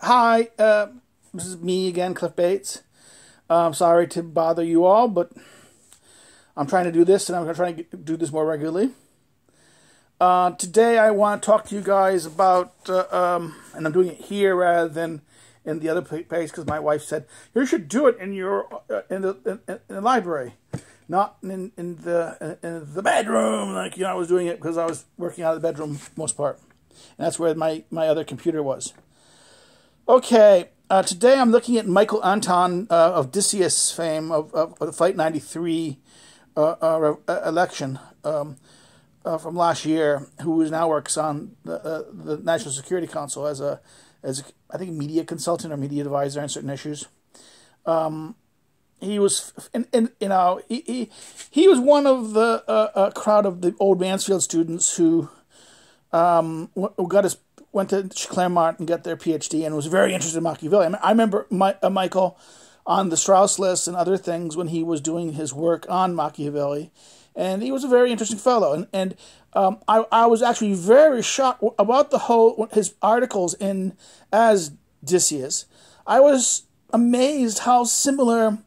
Hi, this is me again, Cliff Bates. Sorry to bother you all, but I'm trying to do this, and I'm going to try to do this more regularly. Today I want to talk to you guys about, and I'm doing it here rather than in the other place because my wife said you should do it in your in the library, not in the bedroom like I was doing it because I was working out of the bedroom most part, and that's where my other computer was. Okay, today I'm looking at Michael Anton of Odysseus fame of the Flight 93 election from last year, who now works on the National Security Council as I think media consultant or media advisor on certain issues. He was he was one of the crowd of the old Mansfield students who went to Claremont and got their PhD and was very interested in Machiavelli. I remember Michael on the Strauss list and other things when he was doing his work on Machiavelli, and he was a very interesting fellow. And I was actually very shocked about his articles in as Odysseus. I was amazed how similar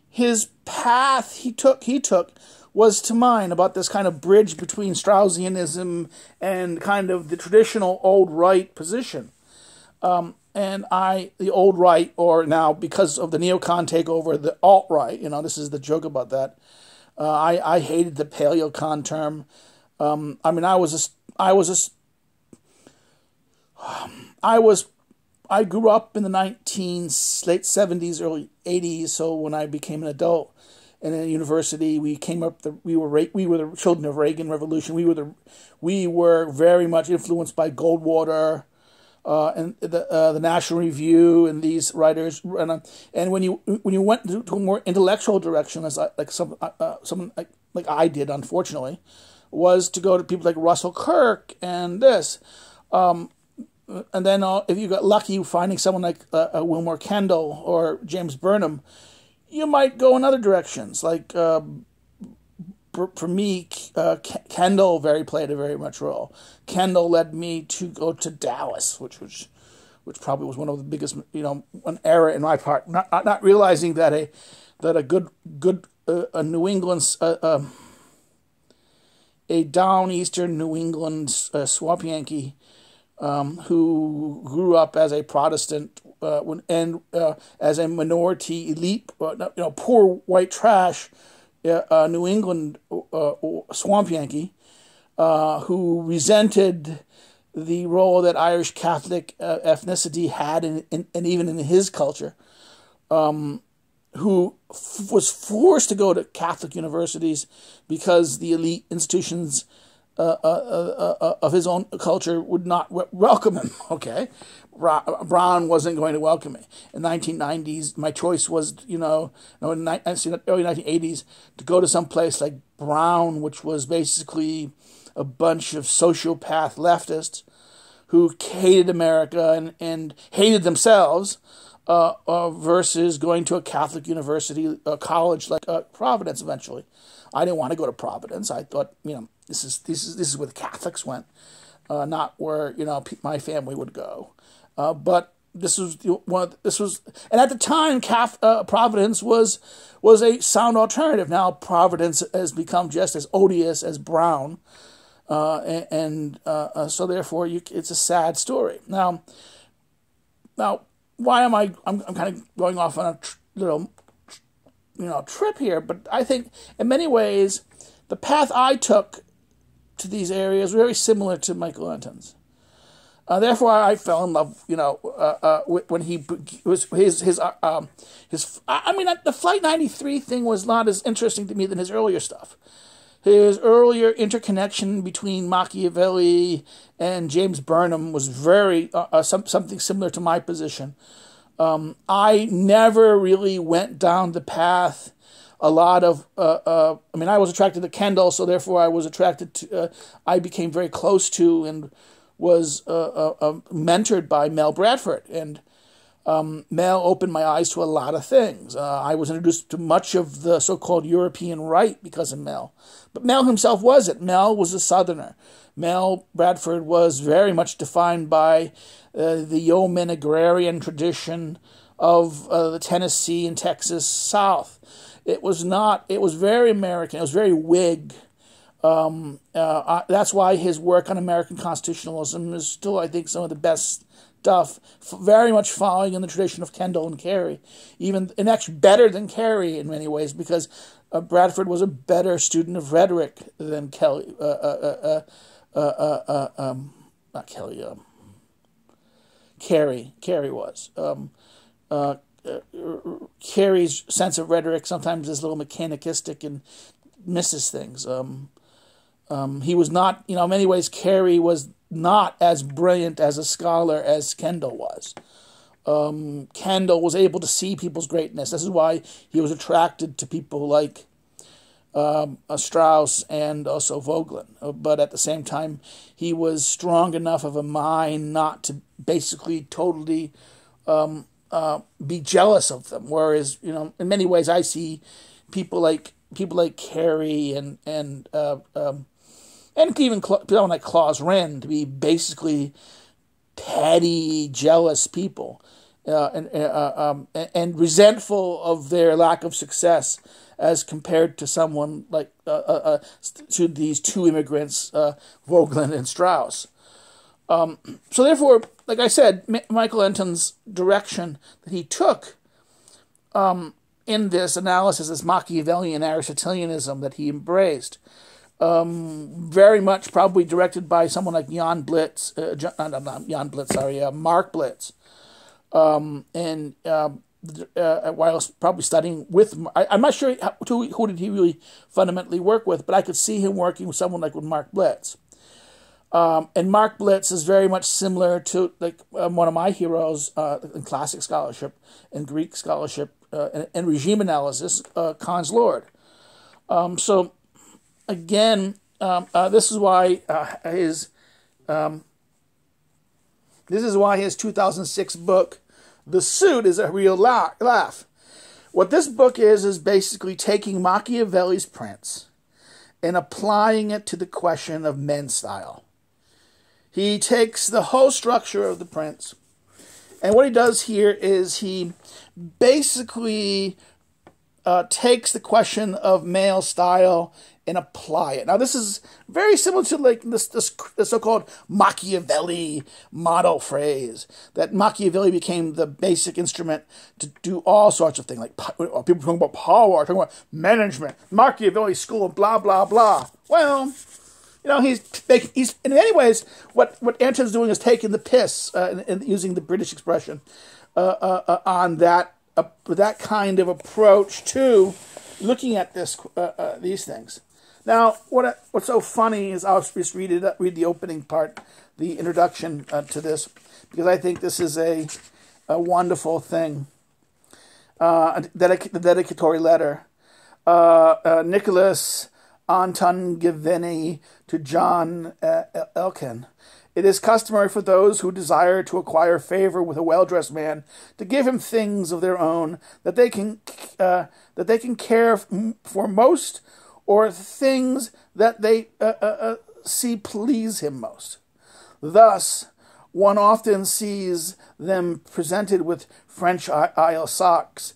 his path he took was to mine, about this kind of bridge between Straussianism and kind of the traditional old right position. And the old right, or now because of the neocon takeover, the alt right. This is the joke about that. I hated the paleocon term. I grew up in the late 70s, early 80s. So when I became an adult and in university, we were the children of Reagan Revolution. We were very much influenced by Goldwater and the National Review and these writers. And when you went to a more intellectual direction, as someone like I did, unfortunately, was to go to people like Russell Kirk and this. And then if you got lucky finding someone like Wilmer Kendall or James Burnham, you might go in other directions. Like for me, Kendall played a very much role. Kendall led me to go to Dallas, which probably was one of the biggest, an error in my part, not realizing that a good New England a down eastern New England swamp Yankee. Who grew up as a Protestant and as a minority elite, poor white trash, New England swamp Yankee, who resented the role that Irish Catholic ethnicity had and even in his culture, who was forced to go to Catholic universities because the elite institutions of his own culture would not welcome him. Okay, Brown wasn't going to welcome me. In the 1990s, my choice was, early 1980s, to go to some place like Brown, which was basically a bunch of sociopath leftists who hated America and hated themselves, versus going to a Catholic university, a college like Providence. Eventually, I didn't want to go to Providence. I thought, this is where the Catholics went, not where my family would go. But this was and at the time, Providence was a sound alternative. Now Providence has become just as odious as Brown, and so therefore it's a sad story. Now, why am I'm kind of going off on a little trip here? But I think in many ways the path I took to these areas were very similar to Michael Anton's. Therefore, I fell in love, when he was his. The Flight 93 thing was not as interesting to me than his earlier stuff. His earlier interconnection between Machiavelli and James Burnham was very something similar to my position. I never really went down the path. A lot of, I was attracted to Kendall, so therefore I was attracted to, I became very close to and was mentored by Mel Bradford. And Mel opened my eyes to a lot of things. I was introduced to much of the so-called European right because of Mel. But Mel himself wasn't. Mel was a Southerner. Mel Bradford was very much defined by the yeoman agrarian tradition of the Tennessee and Texas South. It was very American. It was very Whig. That's why his work on American constitutionalism is still, I think, some of the best stuff, very much following in the tradition of Kendall and Carey, and actually better than Carey in many ways, because Bradford was a better student of rhetoric than Kelly, not Kelly, Carey was. Carey's sense of rhetoric sometimes is a little mechanistic and misses things. He was not, in many ways, Carey was not as brilliant as a scholar as Kendall was. Kendall was able to see people's greatness. This is why he was attracted to people like Strauss and also Vogelin. But at the same time, he was strong enough of a mind not to basically totally be jealous of them. Whereas, in many ways, I see people like Carey and even people like Claus Wren to be basically petty, jealous people, and resentful of their lack of success as compared to someone like to these two immigrants, Vogelin and Strauss. So therefore, like I said, Michael Anton's direction that he took in this analysis, this Machiavellian Aristotelianism that he embraced, very much probably directed by someone like Mark Blitz, while probably studying with, I'm not sure who did he really fundamentally work with, but I could see him working with someone like with Mark Blitz. And Mark Blitz is very much similar to one of my heroes in classic scholarship and Greek scholarship and regime analysis, Kahn's Lord. So again, this is why his 2006 book, The Suit, is a real laugh. What this book is basically taking Machiavelli's Prince and applying it to the question of men's style. He takes the whole structure of the Prince, and what he does here is he basically takes the question of male style and apply it. Now, this is very similar to the so-called Machiavelli model phrase, that Machiavelli became the basic instrument to do all sorts of things, like people talking about power, talking about management, Machiavelli school, blah, blah, blah. Well, he's in many ways, what Anton's doing is taking the piss, and using the British expression, on that kind of approach to looking at these things. Now, what's so funny is I'll just read the opening part, the introduction to this, because I think this is a wonderful thing. The dedicatory letter. Nicholas Anton Gavini to John Elkin. It is customary for those who desire to acquire favor with a well-dressed man to give him things of their own that they can care for most, or things that they see please him most. Thus, one often sees them presented with French Isle socks,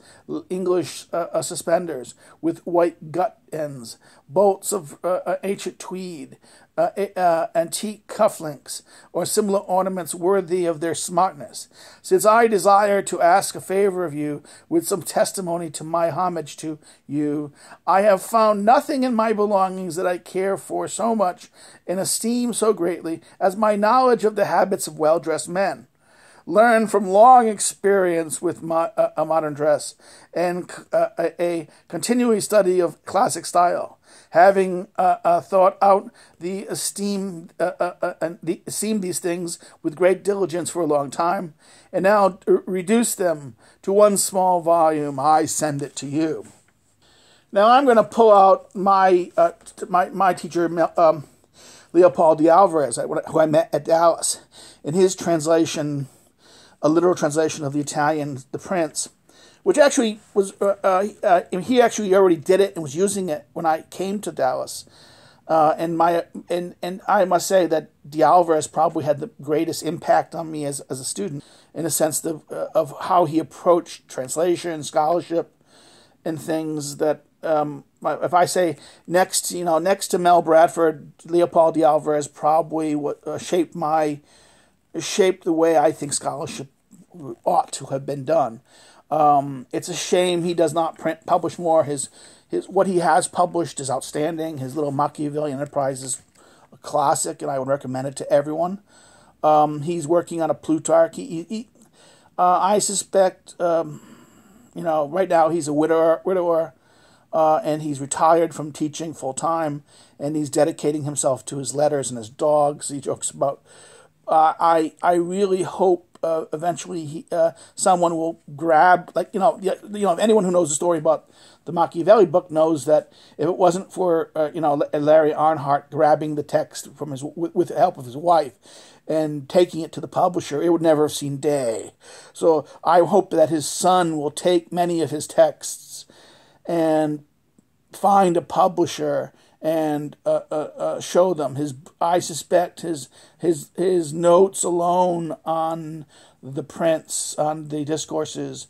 English suspenders with white gut ends, bolts of ancient tweed, antique cufflinks, or similar ornaments worthy of their smartness. Since I desire to ask a favor of you with some testimony to my homage to you, I have found nothing in my belongings that I care for so much and esteem so greatly as my knowledge of the habits of well-dressed men, learned from long experience with a modern dress and a continuing study of classic style, having thought out esteem these things with great diligence for a long time, and now reduce them to one small volume, I send it to you. Now I'm going to pull out my teacher, Leopold de Alvarez, who I met at Dallas, in his translation a literal translation of the Italian The Prince, which actually was, he actually already did it and was using it when I came to Dallas. And I must say that de Alvarez probably had the greatest impact on me as a student, in a sense of how he approached translation, scholarship, and things that, if I say next to Mel Bradford, Leopold de Alvarez probably shaped the way I think scholarship ought to have been done. It's a shame he does not publish more. His what he has published is outstanding. His little Machiavelli Enterprise is a classic, and I would recommend it to everyone. He's working on a Plutarch. I suspect, right now he's a widower, and he's retired from teaching full time, and he's dedicating himself to his letters and his dogs. He jokes about. I really hope eventually someone will grab, anyone who knows the story about the Machiavelli book knows that if it wasn't for Larry Arnhart grabbing the text from with the help of his wife and taking it to the publisher, it would never have seen day. So I hope that his son will take many of his texts and find a publisher and show them. I suspect his notes alone on the Prince, on the discourses,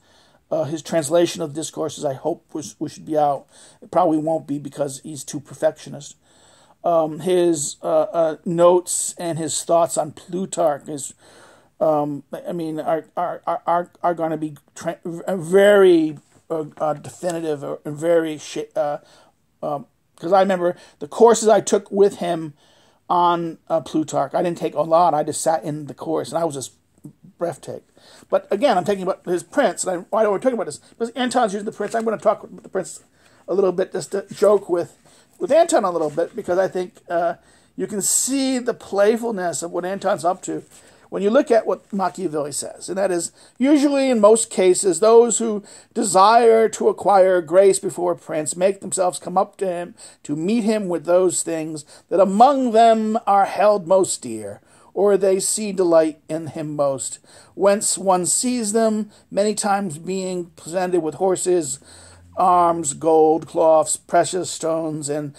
his translation of discourses, I hope should be out. It probably won't be because he's too perfectionist. His notes and his thoughts on Plutarch are going to be very definitive and very because I remember the courses I took with him on Plutarch. I didn't take a lot. I just sat in the course, and I was just breathtaking. But again, I'm talking about his Prince, and why are we talking about this? Because Anton's using the Prince. I'm going to talk about the Prince a little bit, just to joke with Anton a little bit, because I think you can see the playfulness of what Anton's up to when you look at what Machiavelli says. And that is, usually in most cases, those who desire to acquire grace before a prince make themselves come up to him to meet him with those things that among them are held most dear, or they see delight in him most, whence one sees them many times being presented with horses, arms, gold, cloths, precious stones, and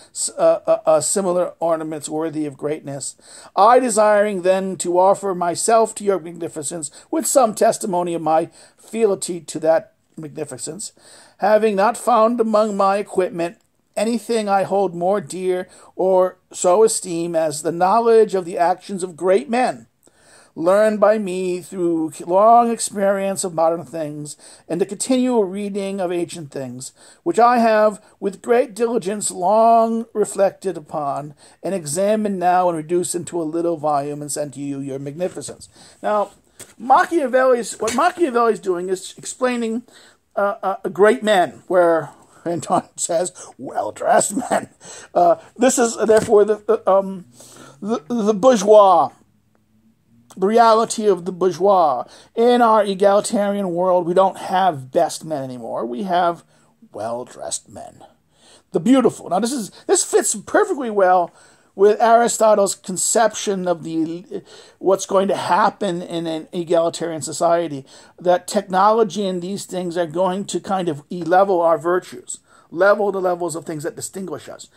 similar ornaments worthy of greatness. I desiring then to offer myself to your magnificence with some testimony of my fealty to that magnificence, having not found among my equipment anything I hold more dear or so esteem as the knowledge of the actions of great men, learned by me through long experience of modern things, and the continual reading of ancient things, which I have with great diligence long reflected upon, and examined now and reduced into a little volume, and sent to you your magnificence. Now, what Machiavelli's doing is explaining great men, where Anton says well-dressed men. This is therefore the bourgeois. The reality of the bourgeois. In our egalitarian world, we don't have best men anymore. We have well-dressed men. The beautiful. Now, this fits perfectly well with Aristotle's conception of what's going to happen in an egalitarian society, that technology and these things are going to kind of level our virtues, level the levels of things that distinguish us.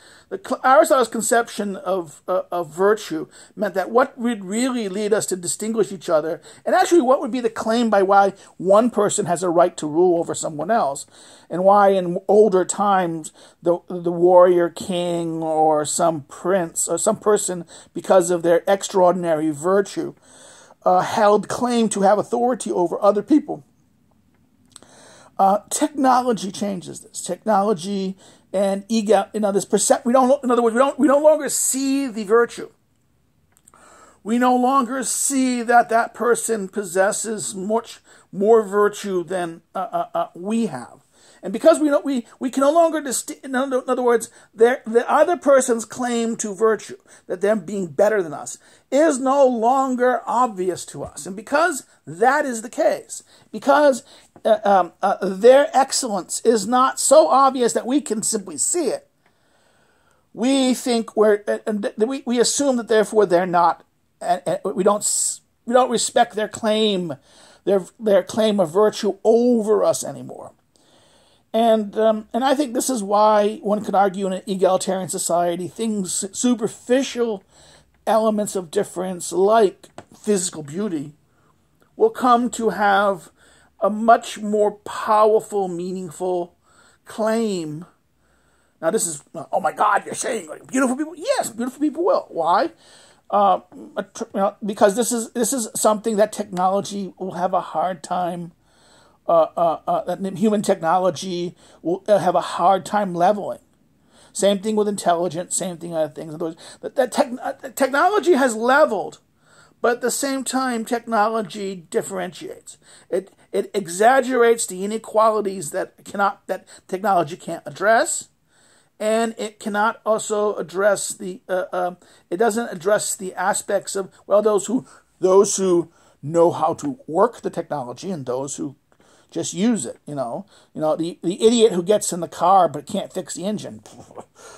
Aristotle's conception of virtue meant that what would really lead us to distinguish each other, and actually what would be the claim by why one person has a right to rule over someone else, and why in older times the warrior king or some prince or some person, because of their extraordinary virtue, held claim to have authority over other people. Technology changes this. Technology and this percept. In other words, we no longer see the virtue. We no longer see that person possesses much more virtue than we have, and because we can no longer in other words, the other person's claim to virtue, that them being better than us, is no longer obvious to us, and because that is the case, because their excellence is not so obvious that we can simply see it, we think we assume that therefore they're not, we don't respect their claim their claim of virtue over us anymore. And I think this is why one could argue in an egalitarian society, things, superficial elements of difference like physical beauty will come to have a much more powerful, meaningful claim. Now this is, oh my God, you're saying like beautiful people? Yes, beautiful people will. Why? Because this is something that technology will have a hard time, that human technology will have a hard time leveling. Same thing with intelligence, same thing with other things. In other words, technology has leveled, but at the same time, technology differentiates. It exaggerates the inequalities that technology can't address, and it cannot also address it doesn't address the aspects of, well, those who know how to work the technology and those who just use it, the idiot who gets in the car but can't fix the engine.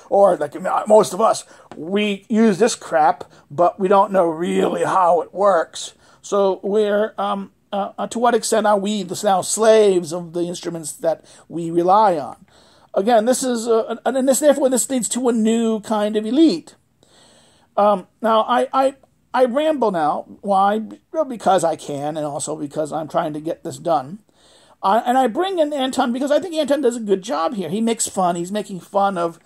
Or like most of us, we use this crap, but we don't know really how it works. So we're, to what extent are we now slaves of the instruments that we rely on? Again, this is, therefore this leads to a new kind of elite. Now, I ramble now. Why? Well, because I can, and also because I'm trying to get this done. And I bring in Anton because I think Anton does a good job here. He makes fun. He's making fun of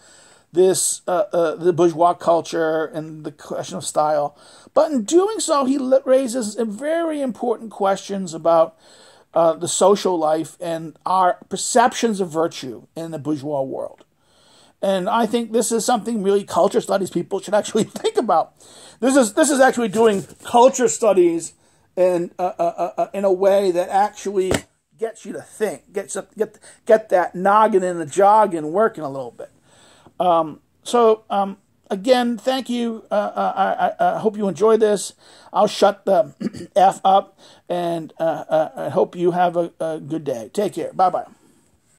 this, the bourgeois culture and the question of style. But in doing so, he raises very important questions about the social life and our perceptions of virtue in the bourgeois world. And I think this is something really culture studies people should actually think about. This is actually doing culture studies in a way that actually gets you to think, get that noggin and the jogging working a little bit. Again, thank you. I hope you enjoyed this. I'll shut the F up, and I hope you have a good day. Take care. Bye-bye.